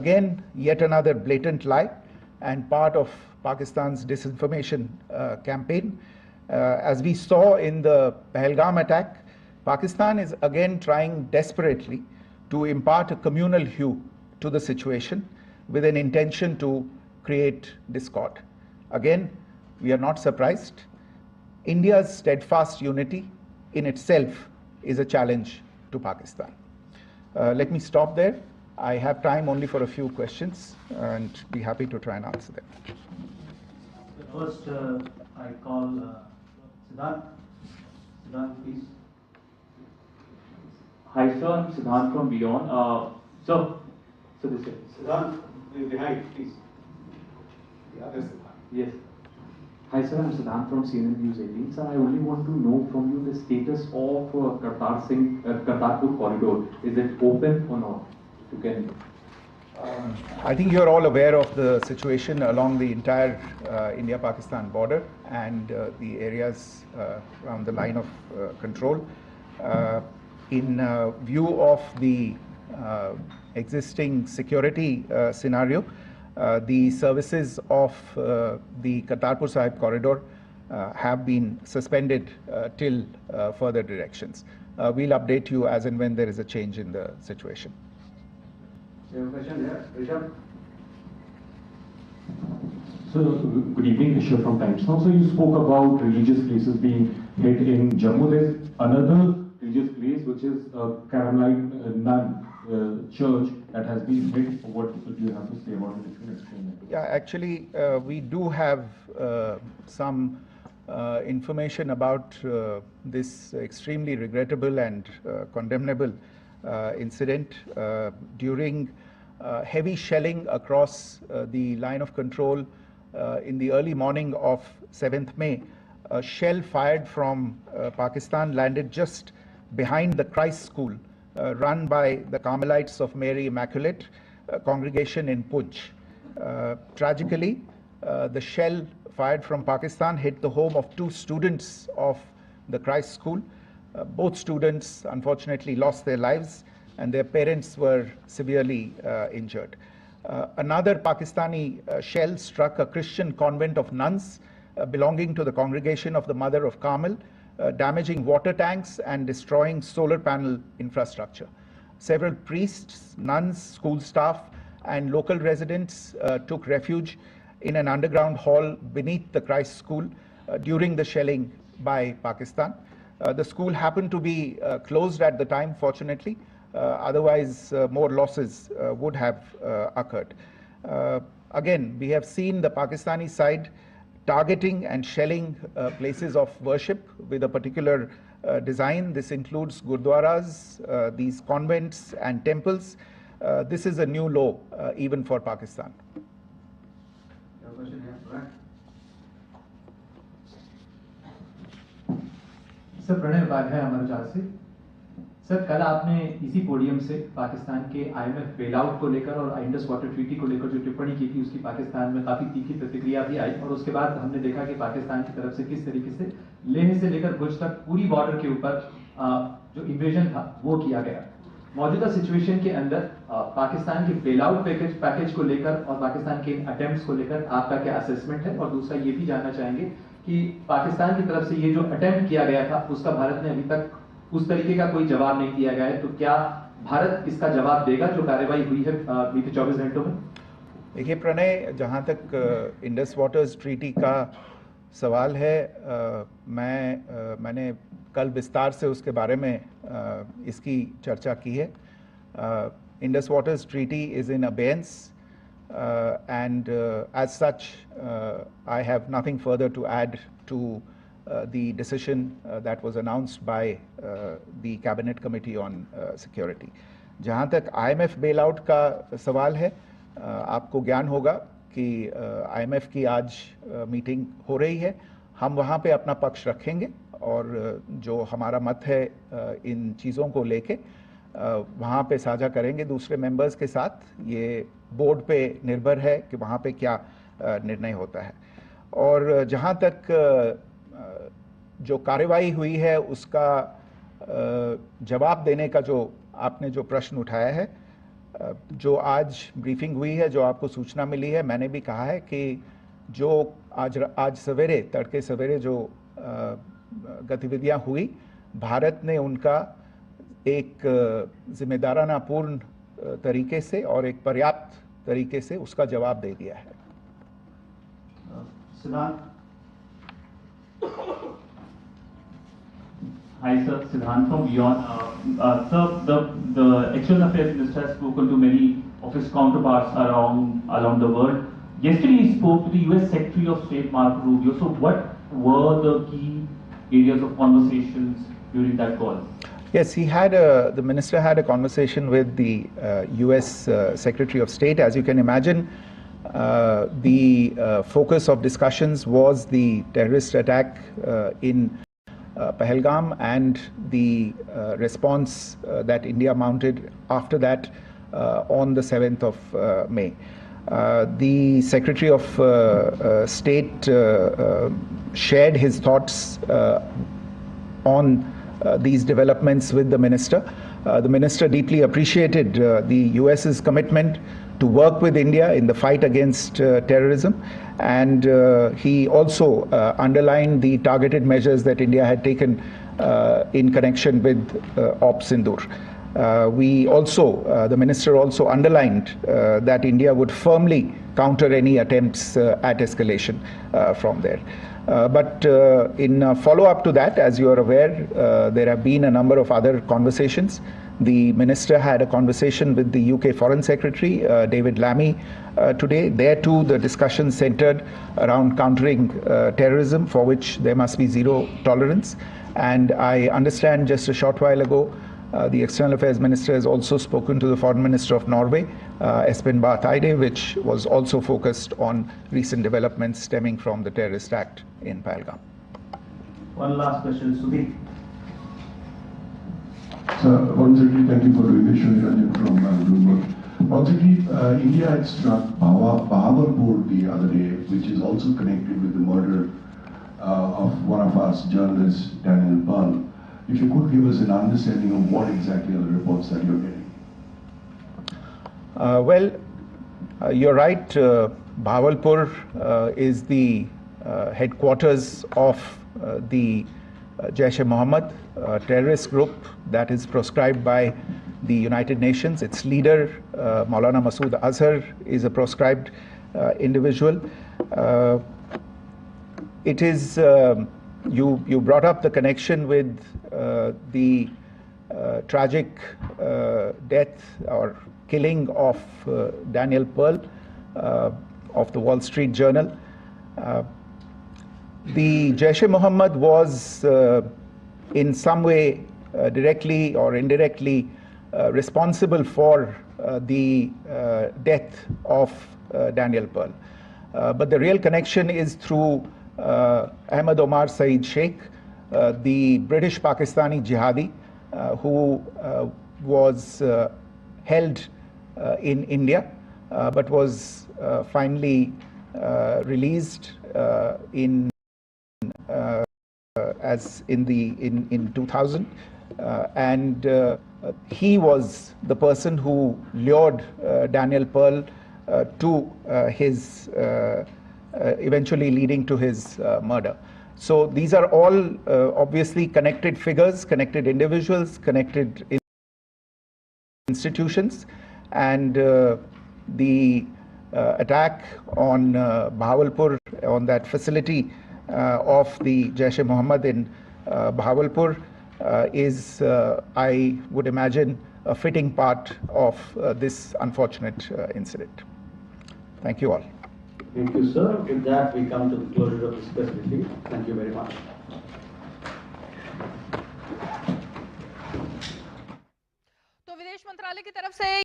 Again, yet another blatant lie and part of Pakistan's disinformation campaign. As we saw in the Pahalgam attack, Pakistan is again trying desperately to impart a communal hue to the situation with an intention to create discord. Again, we are not surprised. India's steadfast unity in itself is a challenge to Pakistan. Let me stop there. I have time only for a few questions and be happy to try and answer them. First, I call Siddhant. Siddhant, please. Hi, sir. I'm Siddhant from Beyond. So this is Siddhant, behind, please. The other Siddhant. Yes. Hi, sir. I'm Siddhant from CNN News 18. Sir, I only want to know from you the status of Kartarpur corridor. Is it open or not? You can. I think you're all aware of the situation along the entire India-Pakistan border and the areas around the line of control. In view of the existing security scenario, the services of the Kartarpur Sahib corridor have been suspended till further directions. We'll update you as and when there is a change in the situation. You have a question here, Rishabh? So, good evening, Rishabh from Times Now. So, you spoke about religious places being hit in Jammu. There's another religious place which is Carmelite Nun church that has been hit. What do you have to say about it? If you can explain that. Yeah, actually, we do have some information about this extremely regrettable and condemnable incident. During heavy shelling across the line of control in the early morning of 7th May, a shell fired from Pakistan landed just behind the Christ School run by the Carmelites of Mary Immaculate congregation in Poonch. Tragically, the shell fired from Pakistan hit the home of 2 students of the Christ School. Both students unfortunately lost their lives and their parents were severely injured. Another Pakistani shell struck a Christian convent of nuns belonging to the congregation of the Mother of Carmel, damaging water tanks and destroying solar panel infrastructure. Several priests, nuns, school staff and local residents took refuge in an underground hall beneath the Christ School during the shelling by Pakistan. The school happened to be closed at the time, fortunately. Otherwise, more losses would have occurred. Again, we have seen the Pakistani side targeting and shelling places of worship with a particular design. This includes gurdwaras, these convents and temples. This is a new low even for Pakistan. You have a question here, right? Sir Pranay Upadhyay Amarjal से। Sir कल आपने इसी podium से पाकिस्तान के IMF bailout को लेकर और Indus water treaty को लेकर जो टिप्पणी की थी उसकी पाकिस्तान में काफी तीखी प्रतिक्रिया भी आई और उसके बाद हमने देखा कि पाकिस्तान की तरफ से किस तरीके से लेह से लेकर भुज तक पूरी बॉर्डर के ऊपर जो इन्वेजन था वो किया गया। मौजूदा सिचुएशन के अंदर पाकिस्तान के बेलआउट पैकेज को लेकर और पाकिस्तान के अटेम्प्ट्स को लेकर आपका क्या असेसमेंट है? और दूसरा ये भी जानना चाहेंगे कि पाकिस्तान की तरफ से ये जो अटेम्प्ट किया गया था उसका भारत ने अभी तक उस तरीके का कोई जवाब नहीं दिया गया है, तो क्या भारत इसका जवाब देगा जो कार्रवाई हुई है बीते 24 घंटों में? देखिए प्रणय, जहाँ तक इंडस वाटर्स ट्रीटी का सवाल है, मैंने कल विस्तार से उसके बारे में इसकी चर्चा की है. Indus waters treaty is in abeyance and as such I have nothing further to add to the decision that was announced by the Cabinet Committee on Security. जहाँ तक IMF bailout का सवाल है, आपको ज्ञान होगा कि IMF की आज मीटिंग हो रही है. हम वहाँ पे अपना पक्ष रखेंगे और जो हमारा मत है इन चीज़ों को लेके वहाँ पे साझा करेंगे दूसरे मेंबर्स के साथ. ये बोर्ड पे निर्भर है कि वहाँ पे क्या निर्णय होता है. और जहाँ तक जो कार्रवाई हुई है उसका जवाब देने का जो आपने जो प्रश्न उठाया है, जो आज ब्रीफिंग हुई है, जो आपको सूचना मिली है, मैंने भी कहा है कि जो आज सवेरे तड़के सवेरे जो गतिविधियां हुई, भारत ने उनका एक जिम्मेदाराना पूर्ण तरीके से और एक पर्याप्त तरीके से उसका जवाब दे दिया है। सिद्धांत। Hi sir, Siddhant from Beyond. Sir, the External Affairs Minister has spoken to many of his counterparts along the world. Yesterday he spoke to the US Secretary of State Marco Rubio. So what were the key areas of conversations during that call? Yes, the minister had a conversation with the US Secretary of State. As you can imagine, the focus of discussions was the terrorist attack in Pahalgam and the response that India mounted after that on the 7th of May. The Secretary of State shared his thoughts on these developments with the minister. The minister deeply appreciated the US's commitment to work with India in the fight against terrorism, and he also underlined the targeted measures that India had taken in connection with SINDOOR. The minister also underlined that India would firmly counter any attempts at escalation from there. But in follow-up to that, as you are aware, there have been a number of other conversations. The minister had a conversation with the UK Foreign Secretary, David Lammy, today. There too, the discussion centered around countering terrorism, for which there must be zero tolerance. And I understand just a short while ago, the External Affairs Minister has also spoken to the Foreign Minister of Norway, Espen Barth Eide, which was also focused on recent developments stemming from the terrorist act in Pahalgam. One last question, Sudhi. Sir, once again, thank you for doing this. Shri Ranjan from Bloomberg. Once again, India had struck Bahawalpur the other day, which is also connected with the murder of one of our journalists, Daniel Pearl. If you could give us an understanding of what exactly are the reports that you're getting. You're right. Bahawalpur is the headquarters of the Jaish-e-Mohammed terrorist group that is proscribed by the United Nations. Its leader, Maulana Masood Azhar, is a proscribed individual. It is you brought up the connection with the tragic death or killing of Daniel Pearl of the Wall Street Journal. The Jaish-e-Mohammed was in some way directly or indirectly responsible for the death of Daniel Pearl. But the real connection is through Ahmed Omar Saeed Sheikh, the British Pakistani jihadi who was held in India but was finally released in 2000, and he was the person who lured Daniel Pearl to his eventually leading to his murder. So these are all obviously connected figures, connected individuals, connected institutions, and the attack on Bahawalpur, on that facility of the Jaish-e-Mohammed in Bahawalpur is, I would imagine, a fitting part of this unfortunate incident. Thank you all. Thank you, sir. With that, we come to the closure of this press briefing. Thank you very much. तो विदेश मंत्रालय की तरफ से